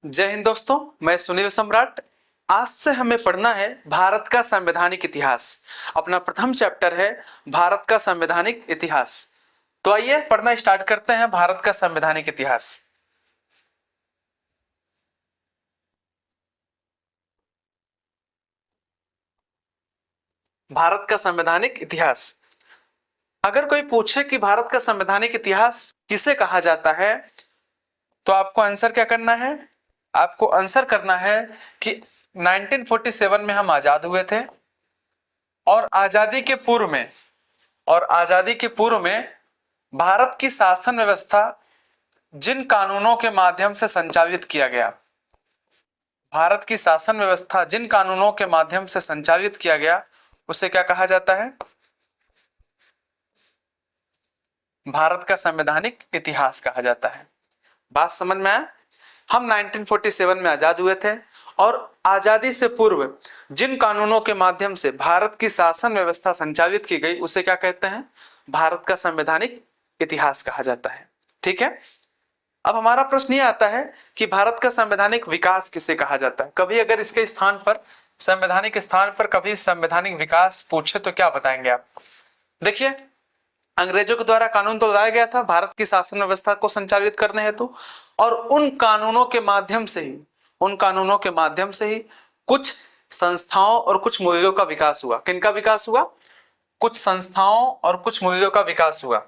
जय हिंद दोस्तों, मैं सुनील सम्राट। आज से हमें पढ़ना है भारत का संवैधानिक इतिहास। अपना प्रथम चैप्टर है भारत का संवैधानिक इतिहास। तो आइए पढ़ना स्टार्ट करते हैं भारत का संवैधानिक इतिहास। भारत का संवैधानिक इतिहास। अगर कोई पूछे कि भारत का संवैधानिक इतिहास किसे कहा जाता है, तो आपको आंसर क्या करना है? आपको आंसर करना है कि 1947 में हम आजाद हुए थे और आजादी के पूर्व में भारत की शासन व्यवस्था जिन कानूनों के माध्यम से संचालित किया गया, भारत की शासन व्यवस्था जिन कानूनों के माध्यम से संचालित किया गया उसे क्या कहा जाता है? भारत का संवैधानिक इतिहास कहा जाता है। बात समझ में आया? हम 1947 में आजाद हुए थे और आजादी से पूर्व जिन कानूनों के माध्यम से भारत की शासन व्यवस्था संचालित की गई उसे क्या कहते हैं? भारत का संवैधानिक इतिहास कहा जाता है। ठीक है। अब हमारा प्रश्न ये आता है कि भारत का संवैधानिक विकास किसे कहा जाता है? कभी अगर इसके स्थान पर, संवैधानिक स्थान पर कभी संवैधानिक विकास पूछे तो क्या बताएंगे आप? देखिए, अंग्रेजों के द्वारा कानून तो लाया गया था भारत की शासन व्यवस्था को संचालित करने हेतु, और उन कानूनों के माध्यम से ही कुछ संस्थाओं और कुछ मूल्यों का विकास हुआ। किनका विकास हुआ? कुछ संस्थाओं और कुछ मूल्यों का विकास हुआ।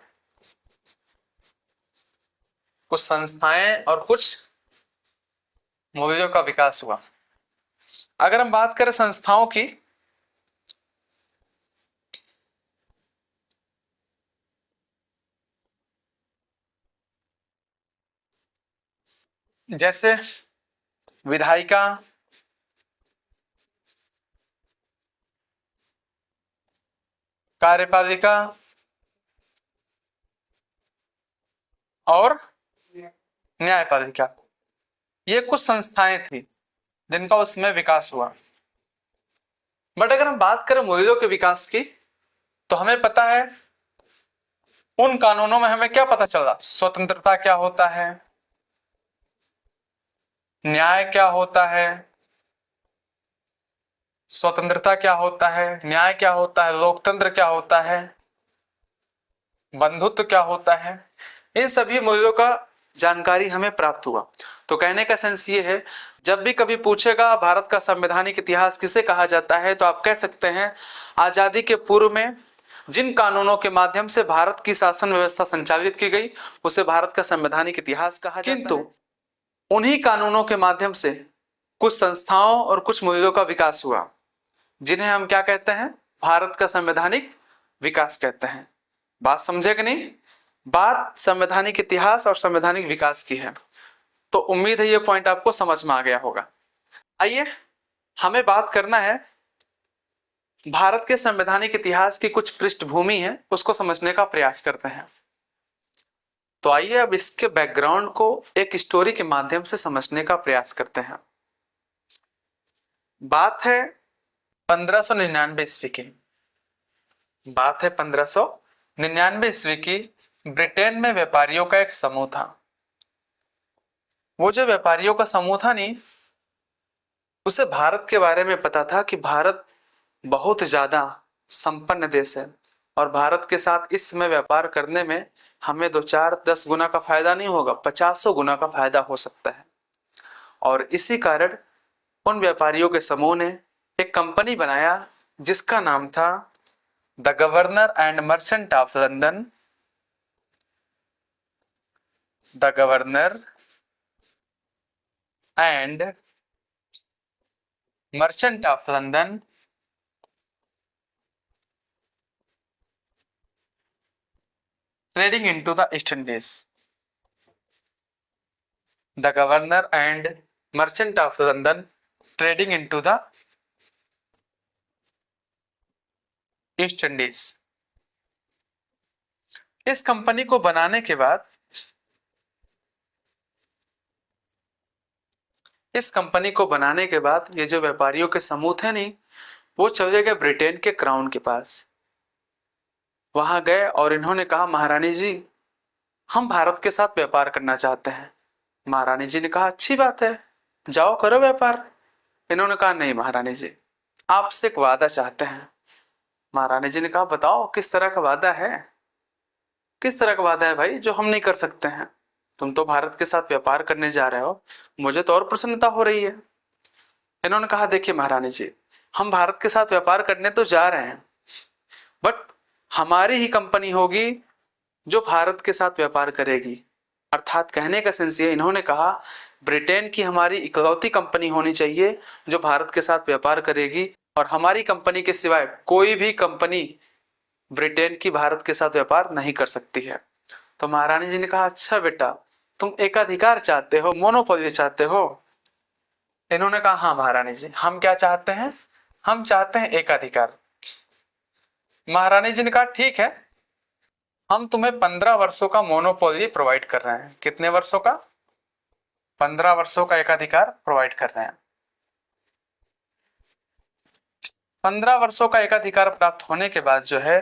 कुछ संस्थाएं और कुछ मूल्यों का विकास हुआ। अगर हम बात करें संस्थाओं की, जैसे विधायिका, कार्यपालिका और न्यायपालिका, ये कुछ संस्थाएं थी जिनका उसमें विकास हुआ। बट अगर हम बात करें मूल्यों के विकास की, तो हमें पता है उन कानूनों में हमें क्या पता चला? स्वतंत्रता क्या होता है, न्याय क्या होता है, स्वतंत्रता क्या होता है, न्याय क्या होता है, लोकतंत्र क्या होता है, बंधुत्व क्या होता है, इन सभी मूल्यों का जानकारी हमें प्राप्त हुआ। तो कहने का सेंस ये है, जब भी कभी पूछेगा भारत का संवैधानिक इतिहास किसे कहा जाता है, तो आप कह सकते हैं आजादी के पूर्व में जिन कानूनों के माध्यम से भारत की शासन व्यवस्था संचालित की गई उसे भारत का संवैधानिक इतिहास कहा जाता है। किंतु उन्हीं कानूनों के माध्यम से कुछ संस्थाओं और कुछ मूल्यों का विकास हुआ, जिन्हें हम क्या कहते हैं? भारत का संवैधानिक विकास कहते हैं। बात समझे कि नहीं? बात संवैधानिक इतिहास और संवैधानिक विकास की है। तो उम्मीद है ये पॉइंट आपको समझ में आ गया होगा। आइए हमें बात करना है भारत के संवैधानिक इतिहास की कुछ पृष्ठभूमि है, उसको समझने का प्रयास करते हैं। तो आइए अब इसके बैकग्राउंड को एक स्टोरी के माध्यम से समझने का प्रयास करते हैं। बात है 1599 ईस्वी की। बात है 1599 ईस्वी की। ब्रिटेन में व्यापारियों का एक समूह था। वो जो व्यापारियों का समूह था नहीं, उसे भारत के बारे में पता था कि भारत बहुत ज्यादा संपन्न देश है और भारत के साथ इस समय व्यापार करने में हमें 2-4-10 गुना का फायदा नहीं होगा, 50 गुना का फायदा हो सकता है। और इसी कारण उन व्यापारियों के समूह ने एक कंपनी बनाया जिसका नाम था the governor and merchant of London. The governor and merchant of London trading into the east Indies. The governor and merchant of London trading into the east Indies. इस कंपनी को बनाने के बाद ये जो व्यापारियों के समूह थे नहीं, वो चले गए ब्रिटेन के क्राउन के पास। वहां गए और इन्होंने कहा, महारानी जी हम भारत के साथ व्यापार करना चाहते हैं। महारानी जी ने कहा, अच्छी बात है, जाओ करो व्यापार। इन्होंने कहा नहीं महारानी जी, आपसे एक वादा चाहते हैं। महारानी जी ने कहा बताओ किस तरह का वादा है, किस तरह का वादा है भाई जो हम नहीं कर सकते हैं। तुम तो भारत के साथ व्यापार करने जा रहे हो, मुझे तो और प्रसन्नता हो रही है। इन्होंने कहा देखिए महारानी जी, हम भारत के साथ व्यापार करने तो जा रहे हैं, बट हमारी ही कंपनी होगी जो भारत के साथ व्यापार करेगी। अर्थात कहने का सेंस ये, इन्होंने कहा ब्रिटेन की हमारी इकलौती कंपनी होनी चाहिए जो भारत के साथ व्यापार करेगी, और हमारी कंपनी के सिवाय कोई भी कंपनी ब्रिटेन की भारत के साथ व्यापार नहीं कर सकती है। तो महारानी जी ने कहा अच्छा बेटा, तुम एकाधिकार चाहते हो, मोनोपोली चाहते हो। इन्होंने कहा हाँ महारानी जी, हम क्या चाहते हैं, हम चाहते हैं एकाधिकार। महारानी जी ने कहा ठीक है, हम तुम्हें 15 वर्षों का मोनोपोली प्रोवाइड कर रहे हैं। कितने वर्षों का? 15 वर्षों का एकाधिकार प्रोवाइड कर रहे हैं। 15 वर्षों का एकाधिकार प्राप्त होने के बाद जो है,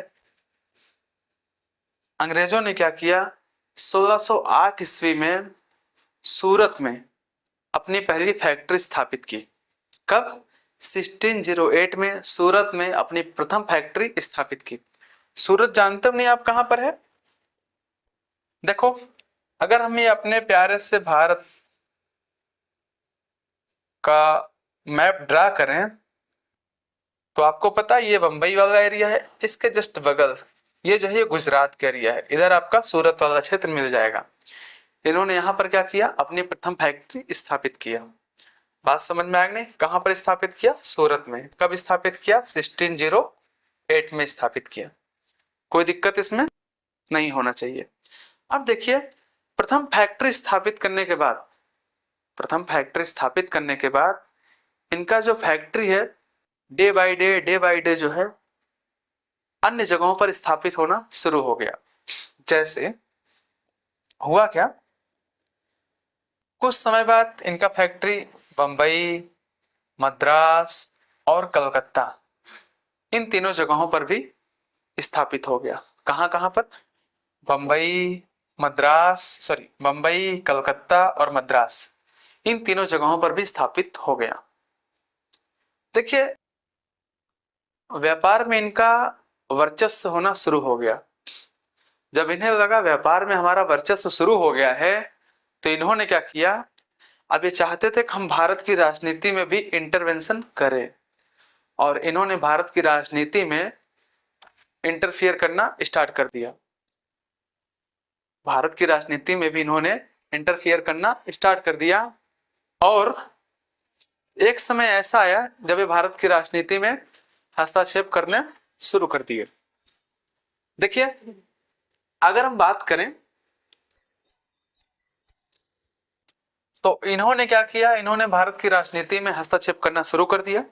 अंग्रेजों ने क्या किया, 1608 ईस्वी में सूरत में अपनी पहली फैक्ट्री स्थापित की। कब? 1608 में सूरत में अपनी प्रथम फैक्ट्री स्थापित की। सूरत जानते हो नहीं आप कहां पर है? देखो, अगर हम ये अपने प्यारे से भारत का मैप ड्रा करें तो आपको पता है ये बंबई वाला एरिया है, इसके जस्ट बगल ये जो है ये गुजरात का एरिया है, इधर आपका सूरत वाला क्षेत्र मिल जाएगा। इन्होंने यहाँ पर क्या किया, अपनी प्रथम फैक्ट्री स्थापित किया। बात समझ में आ गई? कहां पर स्थापित किया? सूरत में। कब स्थापित किया? 1608 में स्थापित किया। कोई दिक्कत इसमें नहीं होना चाहिए। अब देखिए, प्रथम फैक्ट्री स्थापित करने के बाद, प्रथम फैक्ट्री स्थापित करने के बाद इनका जो फैक्ट्री है डे बाय डे जो है अन्य जगहों पर स्थापित होना शुरू हो गया। जैसे हुआ क्या, कुछ समय बाद इनका फैक्ट्री बंबई, मद्रास और कलकत्ता, इन तीनों जगहों पर भी स्थापित हो गया। कहां कहां पर? बंबई, बंबई, कलकत्ता और मद्रास, इन तीनों जगहों पर भी स्थापित हो गया। देखिए, व्यापार में इनका वर्चस्व होना शुरू हो गया। जब इन्हें लगा व्यापार में हमारा वर्चस्व शुरू हो गया है, तो इन्होंने क्या किया, अब ये चाहते थे कि हम भारत की राजनीति में भी इंटरवेंशन करें, और इन्होंने भारत की राजनीति में इंटरफियर करना स्टार्ट कर दिया। भारत की राजनीति में भी इन्होंने इंटरफियर करना स्टार्ट कर दिया, और एक समय ऐसा आया जब ये भारत की राजनीति में हस्तक्षेप करने शुरू कर दिए। देखिए, अगर हम बात करें तो इन्होंने क्या किया, इन्होंने भारत की राजनीति में हस्तक्षेप करना शुरू कर दिया।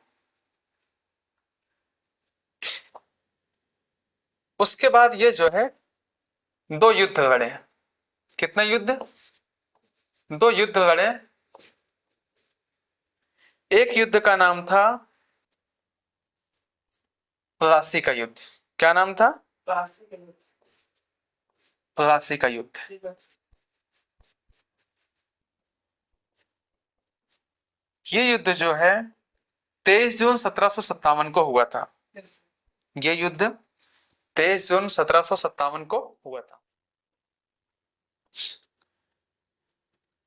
उसके बाद ये जो है 2 युद्ध लड़े। कितने युद्ध? 2 युद्ध लड़े। एक युद्ध का नाम था प्लासी का युद्ध। क्या नाम था? प्लासी का युद्ध। ये युद्ध जो है 23 जून 1757 को हुआ था। ये युद्ध 23 जून 1757 को हुआ था।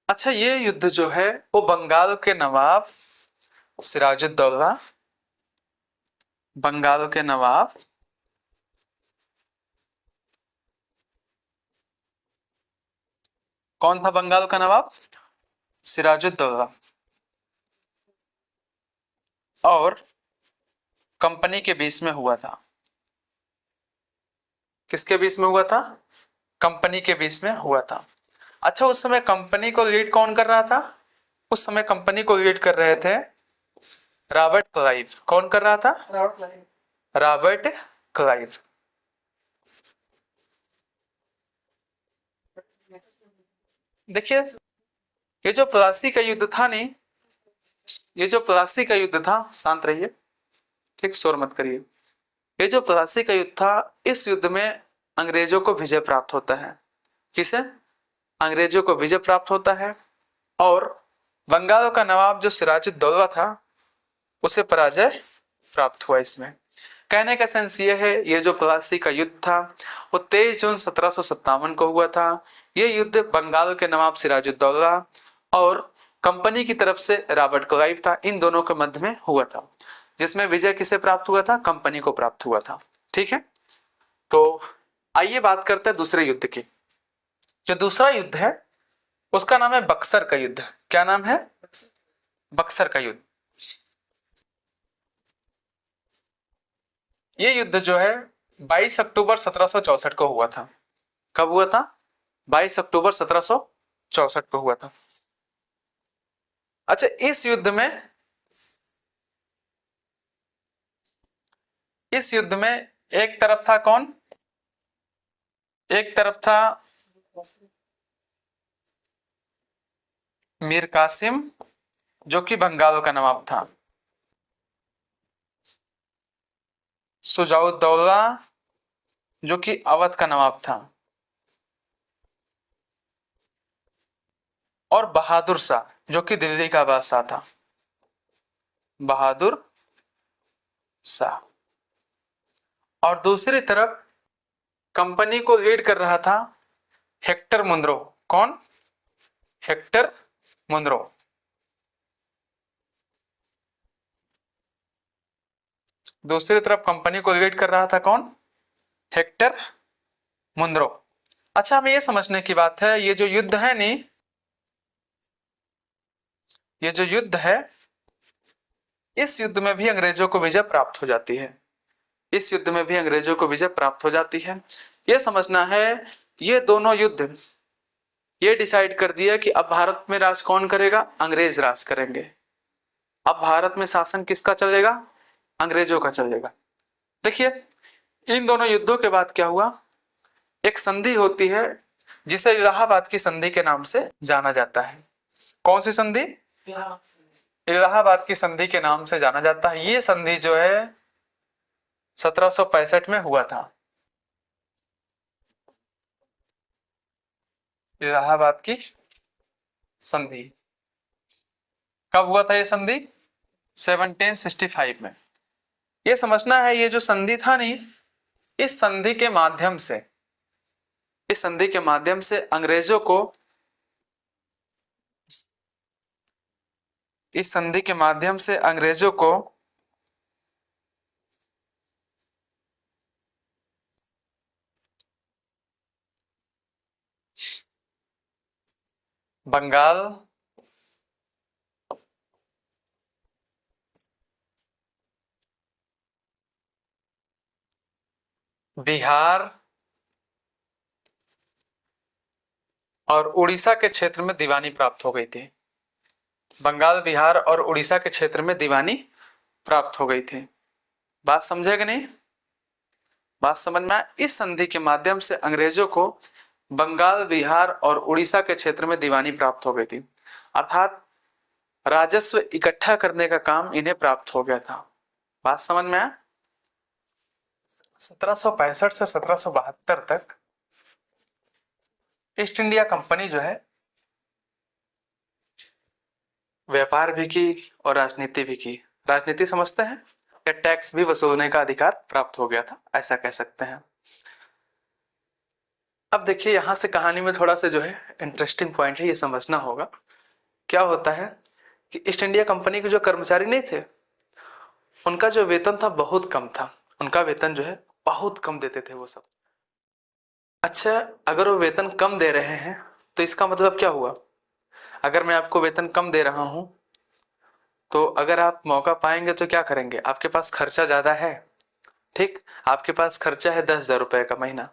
अच्छा, ये युद्ध जो है वो बंगाल के नवाब सिराजुद्दौला, बंगाल के नवाब कौन था? बंगाल का नवाब सिराजुद्दौला और कंपनी के बीच में हुआ था। किसके बीच में हुआ था? कंपनी के बीच में हुआ था। अच्छा, उस समय कंपनी को लीड कौन कर रहा था? उस समय कंपनी को लीड कर रहे थे रॉबर्ट क्लाइव। कौन कर रहा था? Robert Clive. देखिए, ये जो प्लासी का युद्ध था नहीं, ये जो प्लासी का युद्ध था, शांत रहिए, ठीक, शोर मत करिए। ये जो प्लासी का युद्ध था, इस युद्ध में अंग्रेजों को विजय प्राप्त होता है। किसे? अंग्रेजों को विजय प्राप्त होता है, और बंगाल का नवाब जो सिराजुद्दौला था उसे पराजय प्राप्त हुआ इसमें। कहने का सेंस ये है, ये जो प्लासी का युद्ध था वो 23 जून 1757 को हुआ था। ये युद्ध बंगाल के नवाब सिराजुद्दौला और कंपनी की तरफ से रॉबर्ट क्लाइव था, इन दोनों के मध्य में हुआ था, जिसमें विजय किसे प्राप्त हुआ था? कंपनी को प्राप्त हुआ था। ठीक है, तो आइए बात करते हैं दूसरे युद्ध की। जो दूसरा युद्ध है उसका नाम है बक्सर का युद्ध। क्या नाम है? बक्सर का युद्ध। ये युद्ध जो है 22 अक्टूबर 1764 को हुआ था। कब हुआ था? 22 अक्टूबर 1764 को हुआ था। अच्छा, इस युद्ध में एक तरफ था कौन? एक तरफ था मीर कासिम जो कि बंगाल का नवाब था, सुजाउद्दौला जो कि अवध का नवाब था, और बहादुर शाह जो कि दिल्ली का बादशाह था। बहादुर शाह। और दूसरी तरफ कंपनी को लीड कर रहा था हेक्टर मुनरो। कौन? Hector Munro. दूसरी तरफ कंपनी को लीड कर रहा था कौन? Hector Munro. अच्छा, हमें यह समझने की बात है, ये जो युद्ध है नी, ये जो युद्ध है, इस युद्ध में भी अंग्रेजों को विजय प्राप्त हो जाती है। इस युद्ध में भी अंग्रेजों को विजय प्राप्त हो जाती है। यह समझना है, ये दोनों युद्ध ये डिसाइड कर दिया कि अब भारत में राज कौन करेगा? अंग्रेज राज करेंगे। अब भारत में शासन किसका चलेगा? अंग्रेजों का चलेगा। देखिए, इन दोनों युद्धों के बाद क्या हुआ? एक संधि होती है जिसे इलाहाबाद की संधि के नाम से जाना जाता है। कौन सी संधि? इलाहाबाद की संधि के नाम से जाना जाता है। ये संधि जो है 1765 में हुआ था। इलाहाबाद की संधि कब हुआ था? ये संधि 1765 में। ये समझना है, ये जो संधि था नहीं, इस संधि के माध्यम से अंग्रेजों को बंगाल, बिहार और उड़ीसा के क्षेत्र में दीवानी प्राप्त हो गई थी। बंगाल, बिहार और उड़ीसा के क्षेत्र में दीवानी प्राप्त हो गई थी। बात समझे कि नहीं? बात समझ में आया? इस संधि के माध्यम से अंग्रेजों को बंगाल, बिहार और उड़ीसा के क्षेत्र में दीवानी प्राप्त हो गई थी, अर्थात राजस्व इकट्ठा करने का काम इन्हें प्राप्त हो गया था। बात समझ में आया? 1765 से 1772 तक ईस्ट इंडिया कंपनी जो है व्यापार भी की और राजनीति भी की। राजनीति समझते हैं, या टैक्स भी वसूलने का अधिकार प्राप्त हो गया था, ऐसा कह सकते हैं। अब देखिए, यहां से कहानी में थोड़ा सा जो है इंटरेस्टिंग पॉइंट है, ये समझना होगा। क्या होता है कि ईस्ट इंडिया कंपनी के जो कर्मचारी नहीं थे, उनका जो वेतन था बहुत कम था। उनका वेतन जो है बहुत कम देते थे वो सब। अच्छा, अगर वो वेतन कम दे रहे हैं तो इसका मतलब क्या हुआ? अगर मैं आपको वेतन कम दे रहा हूं तो अगर आप मौका पाएंगे तो क्या करेंगे? आपके पास खर्चा ज्यादा है, ठीक? आपके पास खर्चा है 10,000 रुपए का महीना,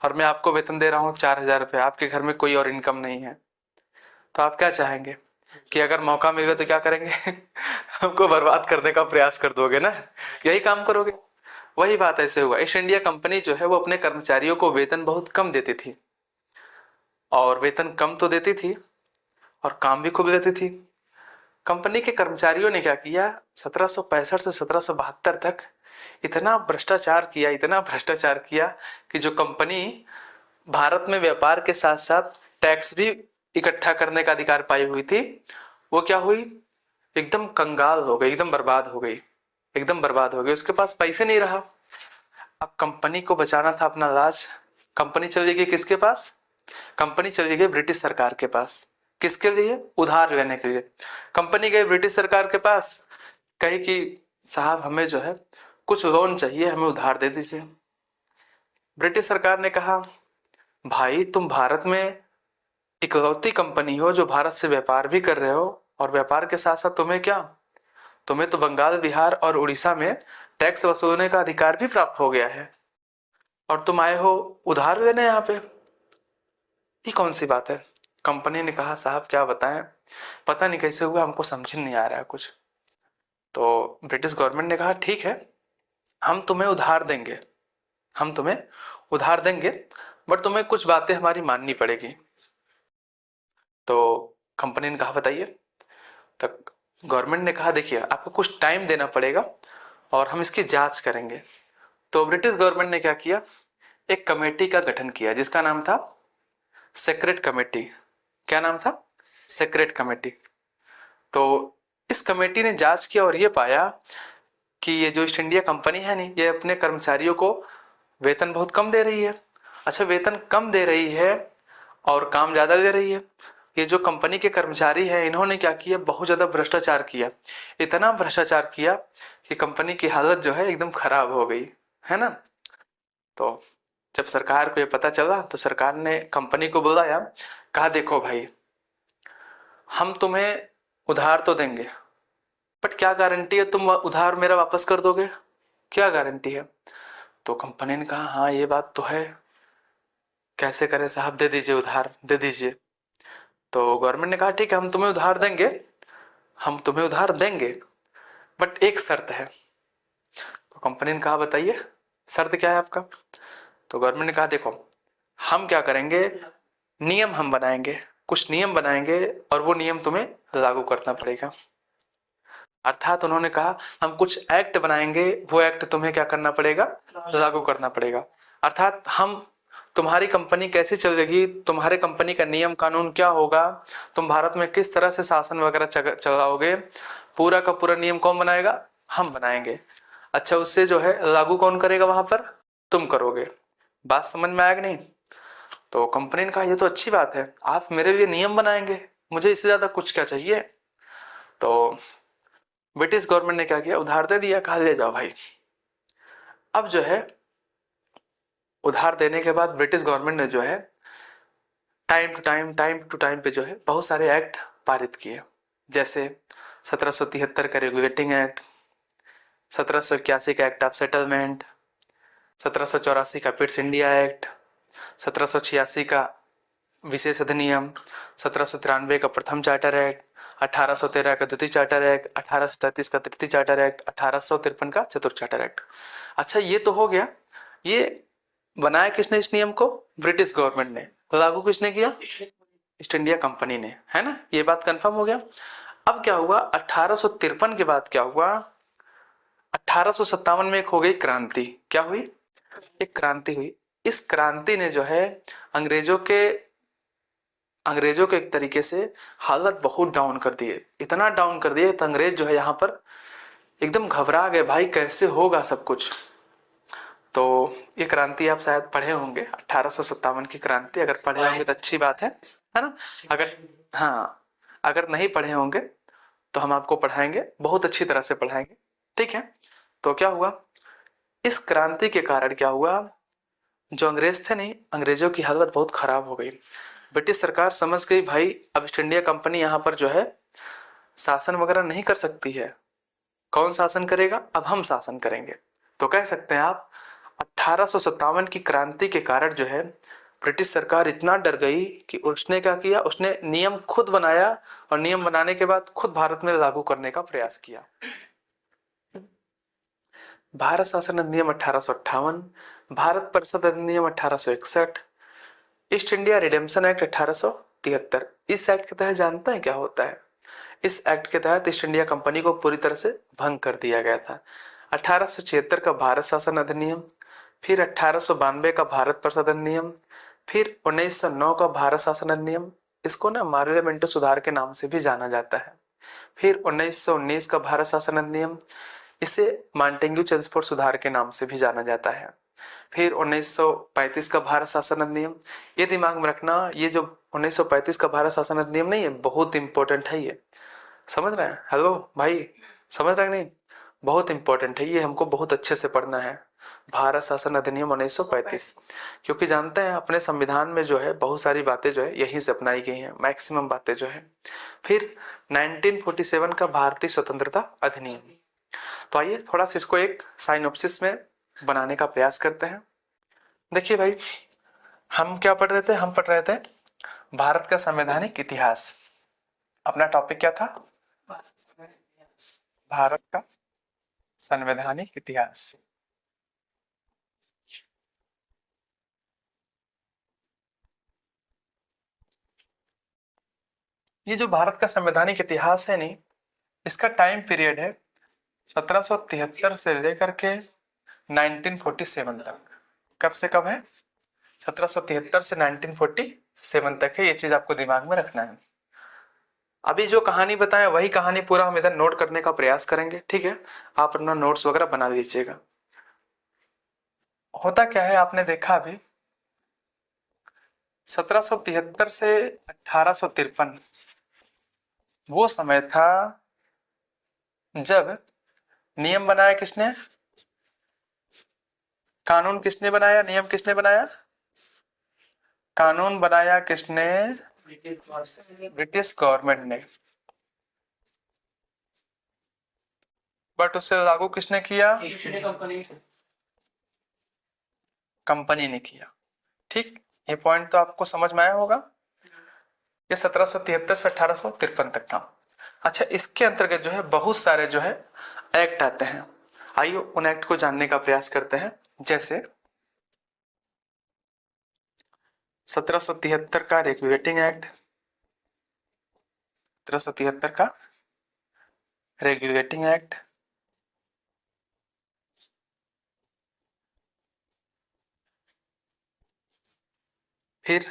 और मैं आपको वेतन दे रहा हूँ 4,000 रुपये। आपके घर में कोई और इनकम नहीं है, तो आप क्या चाहेंगे कि अगर मौका मिले तो क्या करेंगे? हमको बर्बाद करने का प्रयास कर दोगे ना, यही काम करोगे। वही बात ऐसे हुआ। ईस्ट इंडिया कंपनी जो है वो अपने कर्मचारियों को वेतन बहुत कम देती थी, और वेतन कम तो देती थी और काम भी खूब देती थी। कंपनी के कर्मचारियों ने क्या किया, 1765 से 1772 तक इतना भ्रष्टाचार किया कि जो कंपनी भारत में व्यापार के साथ साथ टैक्स भी इकट्ठा करने का अधिकार पाई हुई थी, वो क्या हुई, एकदम कंगाल हो गई, एकदम बर्बाद हो गई, एकदम बर्बाद हो गई। उसके पास पैसे नहीं रहा। अब कंपनी को बचाना था अपना राज। कंपनी चली गई किसके पास? कंपनी चली गई ब्रिटिश सरकार के पास। किसके लिए? उधार लेने के लिए। कंपनी गई ब्रिटिश सरकार के पास, कही कि साहब हमें जो है कुछ लोन चाहिए, हमें उधार दे दीजिए। ब्रिटिश सरकार ने कहा भाई तुम भारत में इकलौती कंपनी हो जो भारत से व्यापार भी कर रहे हो, और व्यापार के साथ साथ तुम्हें तो बंगाल, बिहार और उड़ीसा में टैक्स वसूलने का अधिकार भी प्राप्त हो गया है, और तुम आए हो उधार लेने यहाँ पे, ये कौन सी बात है? कंपनी ने कहा साहब क्या बताएं, पता नहीं कैसे हुआ, हमको समझ नहीं आ रहा है कुछ। तो ब्रिटिश गवर्नमेंट ने कहा ठीक है, हम तुम्हें उधार देंगे, हम तुम्हें उधार देंगे, बट तुम्हें कुछ बातें हमारी माननी पड़ेगी। तो कंपनी ने कहा बताइए। तक गवर्नमेंट ने कहा देखिए आपको कुछ टाइम देना पड़ेगा और हम इसकी जांच करेंगे। तो ब्रिटिश गवर्नमेंट ने क्या किया, एक कमेटी का गठन किया जिसका नाम था सेक्रेट कमेटी। क्या नाम था? Secret committee. तो इस कमेटी ने जांच किया और ये पाया कि ये जो ईस्ट इंडिया कंपनी है नहीं, ये अपने कर्मचारियों को वेतन बहुत कम दे रही है। अच्छा, वेतन कम दे रही है और काम ज़्यादा दे रही है। ये जो कंपनी के कर्मचारी हैं इन्होंने क्या किया, बहुत ज़्यादा भ्रष्टाचार किया। इतना भ्रष्टाचार किया कि कंपनी की हालत जो है एकदम खराब हो गई, है ना। तो जब सरकार को ये पता चला तो सरकार ने कंपनी को बुलाया, कहा देखो भाई हम तुम्हें उधार तो देंगे, बट क्या गारंटी है तुम उधार मेरा वापस कर दोगे? क्या गारंटी है? तो कंपनी ने कहा हाँ ये बात तो है, कैसे करें साहब, दे दीजिए उधार, दे दीजिए। तो गवर्नमेंट ने कहा ठीक है हम तुम्हें उधार देंगे, हम तुम्हें उधार देंगे, बट एक शर्त है। तो कंपनी ने कहा बताइए शर्त क्या है आपका? तो गवर्नमेंट ने कहा देखो हम क्या करेंगे, नियम हम बनाएंगे, कुछ नियम बनाएंगे और वो नियम तुम्हें लागू करना पड़ेगा। अर्थात उन्होंने कहा हम कुछ एक्ट बनाएंगे, वो एक्ट तुम्हें क्या करना पड़ेगा, लागू करना पड़ेगा। अर्थात हम तुम्हारी कंपनी कैसे चलेगी, तुम्हारे कंपनी का नियम कानून क्या होगा, तुम भारत में किस तरह से शासन वगैरह चलाओगे, पूरा का पूरा नियम कौन बनाएगा? हम बनाएंगे। अच्छा, उससे जो है लागू कौन करेगा वहां पर? तुम करोगे। बात समझ में आएगा नहीं? तो कंपनी ने कहा ये तो अच्छी बात है, आप मेरे लिए नियम बनाएंगे, मुझे इससे ज्यादा कुछ क्या चाहिए। तो ब्रिटिश गवर्नमेंट ने क्या किया, उधार दे दिया, कहा ले जाओ भाई। अब जो है उधार देने के बाद ब्रिटिश गवर्नमेंट ने जो है टाइम टू टाइम पे जो है बहुत सारे एक्ट पारित किए, जैसे 1773 का रेगुलेटिंग एक्ट, 1781 का एक्ट ऑफ सेटलमेंट, 1784 का पिट्स इंडिया एक्ट, 1786 का विशेष अधिनियम, 1793 का प्रथम चार्टर एक्ट, 1813 का द्वितीय चार्टर एक्ट, 1833 का तृतीय चार्टर एक्ट, 1853 का चतुर्थ चार्टर एक्ट। अच्छा ये तो हो गया, ये बनाया किसने इस नियम को? ब्रिटिश गवर्नमेंट ने। लागू किसने किया? ईस्ट इंडिया कंपनी ने, है ना। ये बात कंफर्म हो गया। अब क्या हुआ, 1853 के बाद क्या हुआ, 1857 में एक हो गई क्रांति। क्या हुई? एक क्रांति हुई। इस क्रांति ने जो है अंग्रेजों के एक तरीके से हालत बहुत डाउन कर दिए, इतना डाउन कर दिए तो अंग्रेज जो है यहाँ पर एकदम घबरा गए, भाई कैसे होगा सब कुछ। तो ये क्रांति आप शायद पढ़े होंगे, 1857 की क्रांति, अगर पढ़े होंगे तो अच्छी बात है ना। अगर हाँ, अगर नहीं पढ़े होंगे तो हम आपको पढ़ाएंगे, बहुत अच्छी तरह से पढ़ाएंगे, ठीक है। तो क्या हुआ, इस क्रांति के कारण क्या हुआ, जो अंग्रेज थे नहीं, अंग्रेजों की हालत बहुत खराब हो गई। ब्रिटिश सरकार समझ गई भाई अब ईस्ट इंडिया कंपनी यहाँ पर जो है शासन वगैरह नहीं कर सकती है। कौन शासन करेगा? अब हम शासन करेंगे। तो कह सकते हैं आप 1857 की क्रांति के कारण जो है ब्रिटिश सरकार इतना डर गई कि उसने क्या किया, उसने नियम खुद बनाया और नियम बनाने के बाद खुद भारत में लागू करने का प्रयास किया। भारत शासन अधिनियम 1858, भारत परिषद अधिनियम 1861, ईस्ट इंडिया रिडेम्पशन एक्ट 1873। इस एक्ट के तहत जानते हैं क्या होता है? इस एक्ट के तहत ईस्ट इंडिया कंपनी को पूरी तरह से भंग कर दिया गया था। 1876 का भारत शासन अधिनियम, फिर 1892 का भारत परिषद अधिनियम, फिर 1909 का भारत शासन अधिनियम। इसको ना मार्लिया मिंटो सुधार के नाम से भी जाना जाता है। फिर 1919 का भारत शासन अधिनियम, इसे मांटेग्यू चेम्सफोर्ड सुधार के नाम से भी जाना जाता है। फिर 1935 का भारत शासन अधिनियम, ये दिमाग में रखना, ये जो 1935 का भारत शासन अधिनियम नहीं है, बहुत इंपॉर्टेंट है ये, समझ रहे हैं? हेलो भाई, समझ रहे हैं नहीं? बहुत इंपॉर्टेंट है ये, हमको बहुत अच्छे से पढ़ना है भारत शासन अधिनियम 1935, क्योंकि जानते हैं अपने संविधान में जो है बहुत सारी बातें जो है यहीं से अपनाई गई हैं, मैक्सिमम बातें जो है। फिर 1947 का भारतीय स्वतंत्रता अधिनियम। तो आइए थोड़ा सा इसको एक साइनोप्सिस में बनाने का प्रयास करते हैं। देखिए भाई, हम क्या पढ़ रहे थे? हम पढ़ रहे थे भारत का संवैधानिक इतिहास। अपना टॉपिक क्या था? भारत का संवैधानिक इतिहास। ये जो भारत का संवैधानिक इतिहास है नहीं, इसका टाइम पीरियड है 1773 से लेकर के 1947 तक। कब से कब है? 1773 से 1947 तक है। ये चीज आपको दिमाग में रखना है। अभी जो कहानी बताएं वही कहानी पूरा हम इधर नोट करने का प्रयास करेंगे, ठीक है? आप अपना नोट्स वगैरह बना लीजिएगा। होता क्या है, आपने देखा अभी 1773 से 1853 वो समय था जब नियम बनाया किसने? कानून किसने बनाया? नियम किसने बनाया? कानून बनाया किसने? ब्रिटिश गवर्नमेंट ने। बट उसे लागू किसने किया? कंपनी ने किया। ठीक, ये पॉइंट तो आपको समझ में आया होगा। ये 1773 से 1853 तक था। अच्छा, इसके अंतर्गत जो है बहुत सारे जो है एक्ट आते हैं। आइए उन एक्ट को जानने का प्रयास करते हैं। जैसे 1773 का रेगुलेटिंग एक्ट, 1773 का रेगुलेटिंग एक्ट, फिर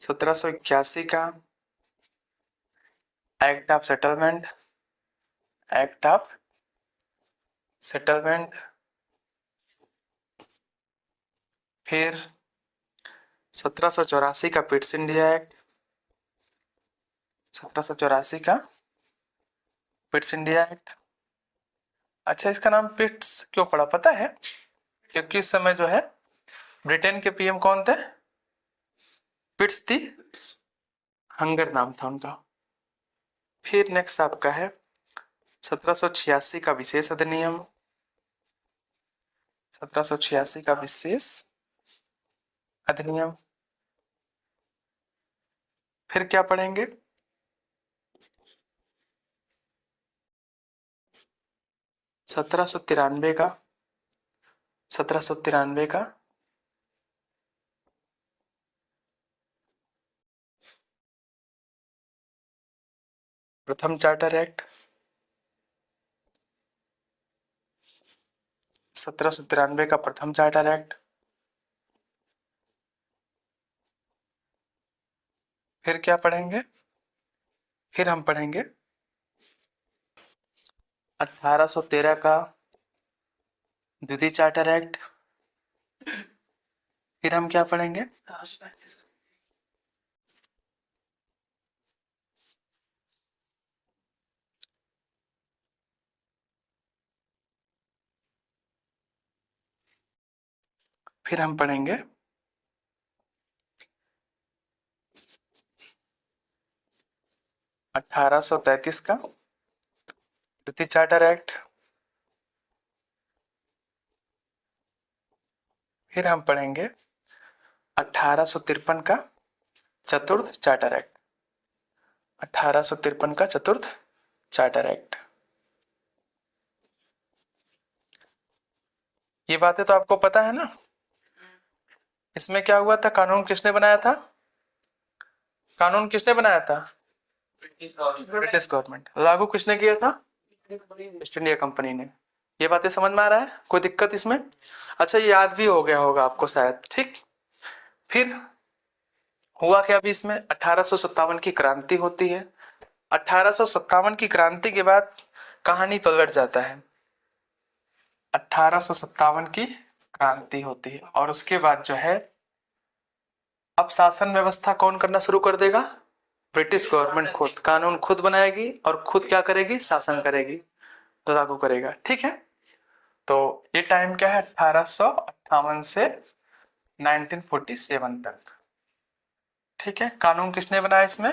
1781 का act of settlement, act of settlement, फिर 1784 का पिट्स इंडिया एक्ट, 1784 का पिट्स इंडिया एक्ट। अच्छा, इसका नाम पिट्स क्यों पड़ा पता है? क्योंकि इस समय जो है ब्रिटेन के पीएम कौन थे? पिट्स दी हंगर नाम था उनका। फिर नेक्स्ट आपका है 1786 का विशेष अधिनियम, 1786 का विशेष अधिनियम। फिर क्या पढ़ेंगे? 1793 का, 1793 का प्रथम चार्टर एक्ट, 1793 का प्रथम चार्टर एक्ट। फिर क्या पढ़ेंगे? फिर हम पढ़ेंगे 1813 का द्वितीय चार्टर एक्ट। फिर हम क्या पढ़ेंगे? फिर हम पढ़ेंगे 1833 का द्वितीय चार्टर एक्ट। फिर हम पढ़ेंगे 1853 का चतुर्थ चार्टर एक्ट, 1853 का चतुर्थ चार्टर एक्ट। ये बातें तो आपको पता है ना? इसमें क्या हुआ था? कानून किसने बनाया था? कानून किसने बनाया था? British government. लागू किसने किया था? ईस्ट इंडिया कंपनी ने। ये बातें समझ में आ रहा है? कोई दिक्कत इसमें? अच्छा, ये याद भी हो गया होगा आपको शायद। ठीक, फिर हुआ क्या? अभी इसमें 1857 की क्रांति होती है, 1857 की क्रांति के बाद कहानी पलट जाता है। 1857 की क्रांति होती है और उसके बाद जो है अब शासन व्यवस्था कौन करना शुरू कर देगा? ब्रिटिश गवर्नमेंट खुद कानून खुद बनाएगी और खुद क्या करेगी? शासन करेगी, लागू करेगा। ठीक है, तो ये टाइम क्या है? 1858 से 1947 तक। ठीक है, कानून किसने बनाया इसमें?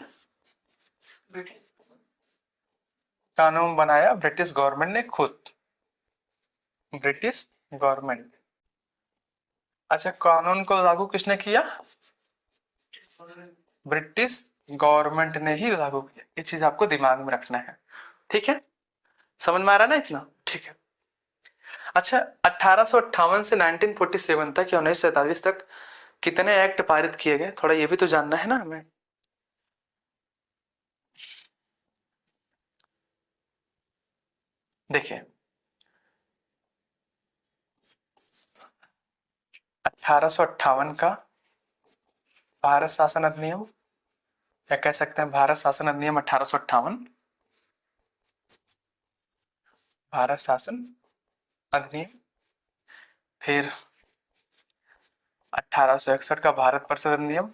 कानून बनाया ब्रिटिश गवर्नमेंट ने खुद, ब्रिटिश गवर्नमेंट। अच्छा, कानून को लागू किसने किया? ब्रिटिश गवर्नमेंट ने ही लागू किया। ये चीज आपको दिमाग में रखना है। ठीक है, समझ में आ रहा है ना इतना? ठीक है। अच्छा, 1858 से 1947 तक या 1947 तक कितने एक्ट पारित किए गए? थोड़ा ये भी तो जानना है ना हमें। देखिए, 1858 का भारत शासन अधिनियम, या कह सकते हैं भारत शासन अधिनियम 1858, भारत शासन अधिनियम। फिर 1861 का भारत परिषद अधिनियम,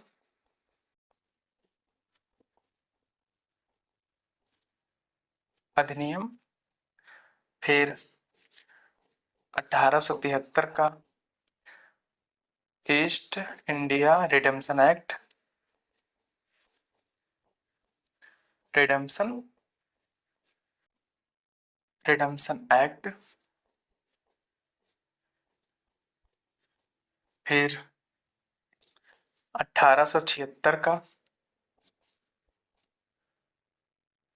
अधिनियम। फिर 1873 का east India redemption act, redemption redemption act. फिर 1876 का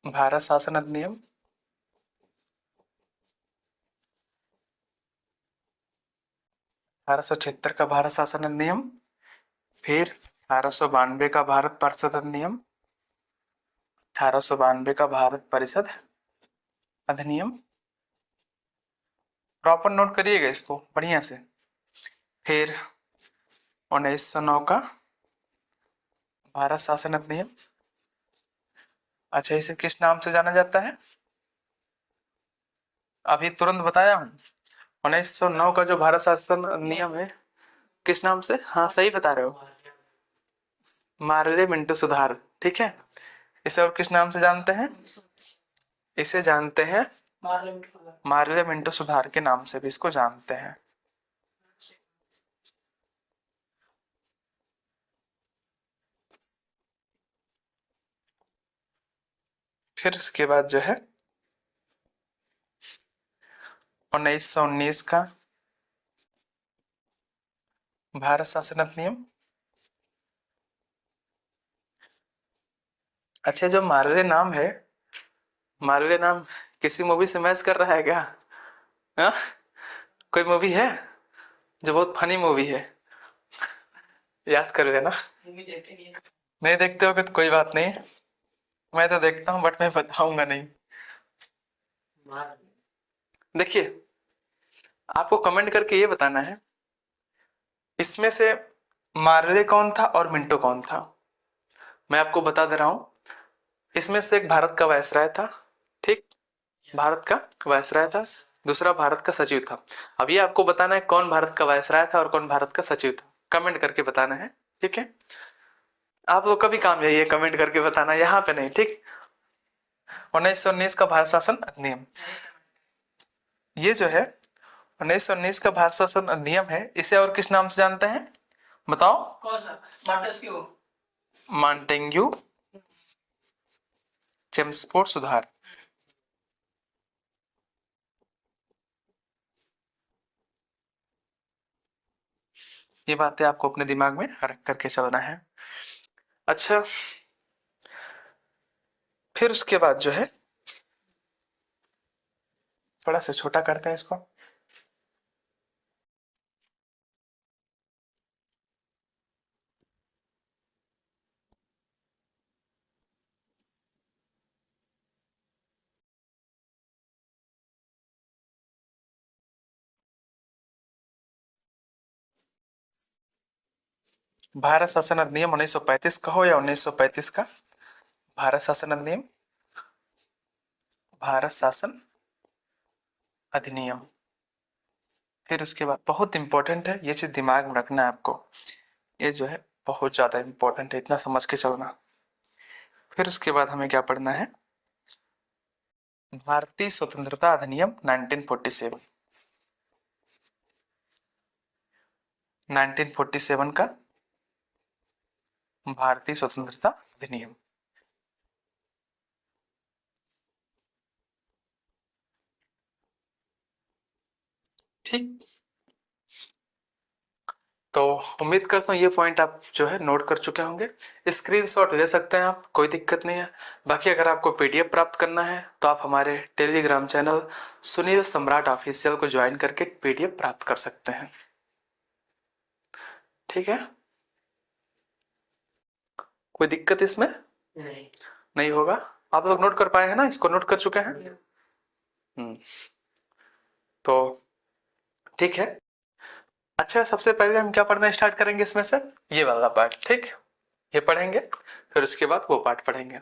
भारत शासन अधिनियम, 1876 का भारत शासन अधिनियम। फिर 1892 का भारत परिषद अधिनियम, 1892 का भारत परिषद अधिनियम। प्रॉपर नोट करिएगा इसको बढ़िया से। फिर 1909 का भारत शासन अधिनियम। अच्छा, इसे किस नाम से जाना जाता है? अभी तुरंत बताया हूं। 1909 का जो भारत शासन अधिनियम है, किस नाम से? हाँ, सही बता रहे हो, मार्ले मिंटो सुधार। ठीक है, इसे और किस नाम से जानते हैं? इसे जानते हैं मार्ले मिंटो सुधार के नाम से भी इसको जानते हैं। फिर उसके बाद जो है 1919 का भारत शासन अधिनियम। अच्छा, जो मार्ले नाम है, मार्ले नाम किसी मूवी से मैच कर रहा है क्या? हाँ, कोई मूवी है जो बहुत फनी मूवी है, याद कर लेना। नहीं देखते हो तो कोई बात नहीं, मैं तो देखता हूँ बट मैं बताऊंगा नहीं। देखिए, आपको कमेंट करके ये बताना है इसमें से मार्ले कौन था और मिंटो कौन था। मैं आपको बता दे रहा हूं, इसमें से एक भारत का वायसराय था, ठीक, भारत का वायसराय था, दूसरा भारत का सचिव था। अब ये आपको बताना है कौन भारत का वायसराय था और कौन भारत का सचिव था, कमेंट करके बताना है। ठीक है, आप लोग कभी काम यही है, कमेंट करके बताना, यहाँ पे नहीं। ठीक, 1919 का भारत शासन अधिनियम, ये जो है 1919 का भारत शासन अधिनियम है, इसे और किस नाम से जानते हैं? बताओ। कौन सा? मॉन्टेस्क्यू, मॉन्टेग्यू चेम्सफोर्ड सुधार। ये बातें आपको अपने दिमाग में रख करके चलना है। अच्छा, फिर उसके बाद जो है थोड़ा सा छोटा करते हैं इसको। भारत शासन अधिनियम 1935 का हो या 1935 का भारत शासन अधिनियम, भारत शासन अधिनियम। फिर उसके बाद बहुत इंपॉर्टेंट है, ये चीज दिमाग में रखना है आपको, ये जो है बहुत ज्यादा इंपॉर्टेंट है, इतना समझ के चलना। फिर उसके बाद हमें क्या पढ़ना है, भारतीय स्वतंत्रता अधिनियम 1947। 1947 का भारतीय स्वतंत्रता अधिनियम। ठीक, तो उम्मीद करता हूँ ये पॉइंट आप जो है नोट कर चुके होंगे। स्क्रीनशॉट ले सकते हैं आप, कोई दिक्कत नहीं है। बाकी अगर आपको पीडीएफ प्राप्त करना है तो आप हमारे टेलीग्राम चैनल सुनील सम्राट ऑफिशियल को ज्वाइन करके पीडीएफ प्राप्त कर सकते हैं। ठीक है, कोई दिक्कत इसमें नहीं होगा। आप लोग नोट कर पाए हैं ना, इसको नोट कर चुके हैं। तो ठीक है। अच्छा, सबसे पहले हम क्या पढ़ना स्टार्ट करेंगे इसमें से, ये वाला पार्ट। ठीक, ये पढ़ेंगे, फिर उसके बाद वो पार्ट पढ़ेंगे।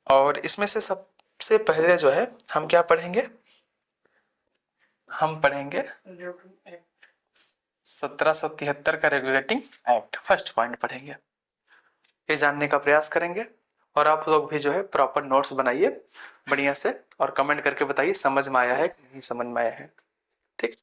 और इसमें से सबसे पहले जो है हम क्या पढ़ेंगे, हम पढ़ेंगे 1773 का रेगुलेटिंग एक्ट। फर्स्ट पॉइंट पढ़ेंगे, ये जानने का प्रयास करेंगे। और आप लोग भी जो है प्रॉपर नोट्स बनाइए बढ़िया से, और कमेंट करके बताइए समझ में आया है कि नहीं समझ में आया है। ठीक।